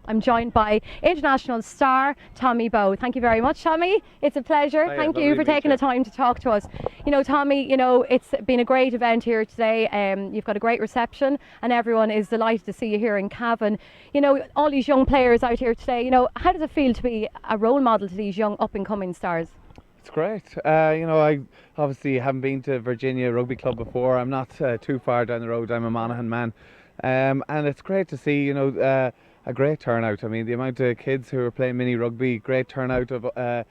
I'm joined by international star Tommy Bowe. Thank you very much, Tommy. It's a pleasure. Hiya, Thank lovely you for to meet taking you. the time to talk to us. You know, Tommy, it's been a great event here today. You've got a great reception and everyone is delighted to see you here in Cavan. You know, all these young players out here today, how does it feel to be a role model to these young up-and-coming stars? It's great. I obviously haven't been to Virginia Rugby Club before. I'm not too far down the road. I'm a Monaghan man. And it's great to see, a great turnout. I mean, the amount of kids who are playing mini rugby, great turnout of,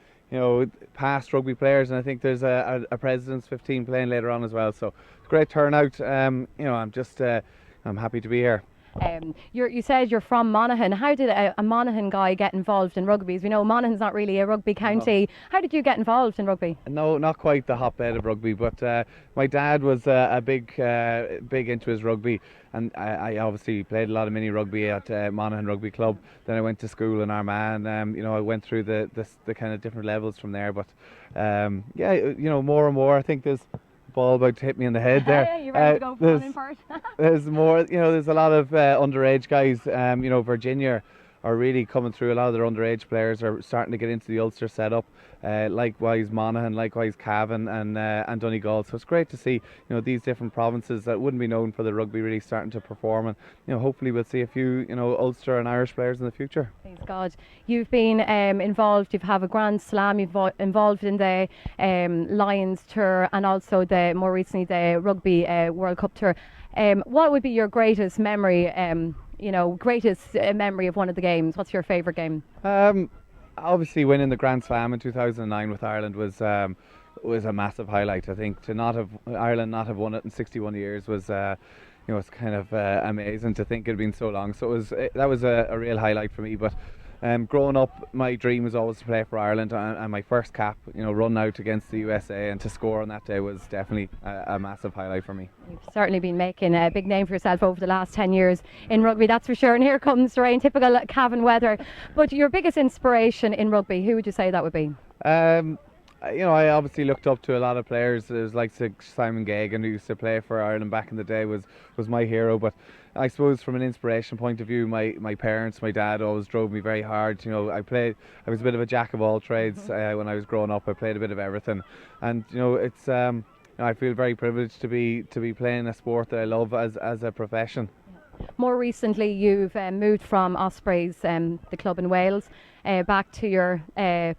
past rugby players. And I think there's a President's 15 playing later on as well. So it's a great turnout. I'm happy to be here. You said you're from Monaghan. How did a Monaghan guy get involved in rugby? As we know, Monaghan's not really a rugby county. No. How did you get involved in rugby? No, not quite the hotbed of rugby, but my dad was a big into his rugby, and I obviously played a lot of mini rugby at Monaghan Rugby Club. Then I went to school in Armagh, and I went through the kind of different levels from there. But more and more, I think there's ball about to hit me in the head there. Yeah, you ready to go for one in part? There's more, there's a lot of underage guys. Virginia are really coming through. A lot of their underage players are starting to get into the Ulster setup. Likewise Monaghan, likewise Cavan and Donegal. So it's great to see these different provinces that wouldn't be known for the rugby really starting to perform, and hopefully we'll see a few Ulster and Irish players in the future. Please God. You've been involved. You've had a Grand Slam. You've involved in the Lions Tour and also more recently the Rugby World Cup Tour. What would be your greatest memory? Greatest memory of one of the games? What's your favourite game? Obviously winning the Grand Slam in 2009 with Ireland was a massive highlight. I think Ireland not have won it in 61 years was it's kind of amazing to think it had been so long. So that was a real highlight for me. But growing up, my dream was always to play for Ireland, and my first cap, run out against the USA and to score on that day was definitely a massive highlight for me. You've certainly been making a big name for yourself over the last 10 years in rugby, that's for sure. And here comes the rain, typical Cavan weather. But your biggest inspiration in rugby, who would you say that would be? I obviously looked up to a lot of players. There's like Simon Gagan, who used to play for Ireland back in the day, was my hero. But I suppose from an inspiration point of view, my parents, my dad always drove me very hard. I was a bit of a jack of all trades when I was growing up. I played a bit of everything, and it's I feel very privileged to be playing a sport that I love as a profession. More recently, you've moved from Ospreys, the club in Wales, back to your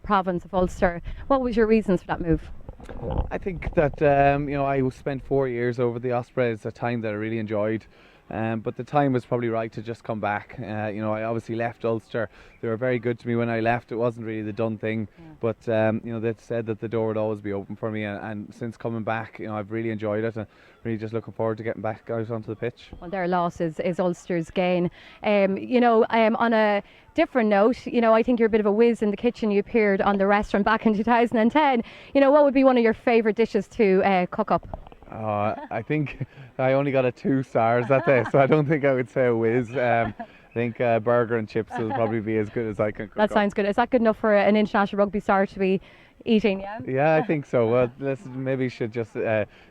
province of Ulster. What was your reasons for that move? I think that I spent 4 years over the Ospreys, a time that I really enjoyed. But the time was probably right to just come back. I obviously left Ulster. They were very good to me when I left. It wasn't really the done thing, but they said that the door would always be open for me. And since coming back, I've really enjoyed it, and really just looking forward to getting back out onto the pitch. Well, their loss is Ulster's gain. On a different note, I think you're a bit of a whiz in the kitchen. You appeared on The Restaurant back in 2010. What would be one of your favourite dishes to cook up? I think I only got a 2 stars that day, so I don't think I would say a whiz. I think burger and chips will probably be as good as I can cook. That sounds good. Is that good enough for an international rugby star to be eating? Yeah, I think so. Well, maybe should just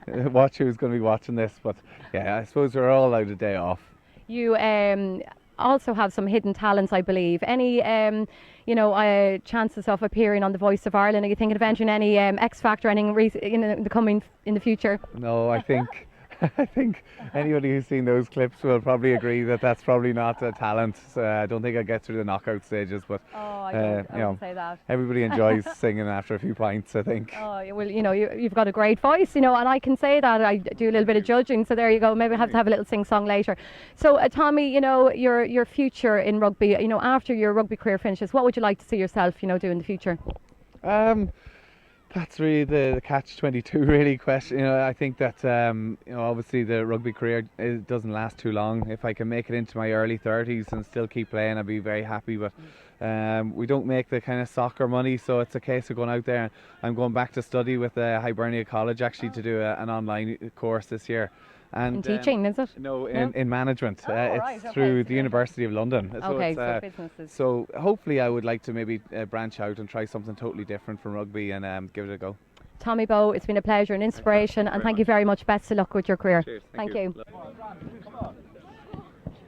watch who's going to be watching this. But yeah, I suppose we're all out a day off. You also have some hidden talents, I believe. Any chances of appearing on The Voice of Ireland? Are you thinking of entering any X Factor, anything in the future? No, I think anybody who's seen those clips will probably agree that that's probably not a talent. So I don't think I get through the knockout stages, but I won't say that. Everybody enjoys singing after a few pints, I think. Oh well, you've got a great voice, and I can say that. I do a little bit of judging, so there you go. Maybe I have to have a little sing-song later. So Tommy, your future in rugby, after your rugby career finishes, what would you like to see yourself, do in the future? That's really the catch-22 really question. I think that obviously the rugby career doesn't last too long. If I can make it into my early 30s and still keep playing, I'd be very happy. But we don't make the kind of soccer money, so it's a case of going out there. I'm going back to study with Hibernia College actually to do an online course this year. And, in teaching, is it? No, in management. It's through the University of London. So businesses. So hopefully I would like to maybe branch out and try something totally different from rugby and give it a go. Tommy Bowe, it's been a pleasure and inspiration, and thank you very much. Best of luck with your career. Cheers. Thank you.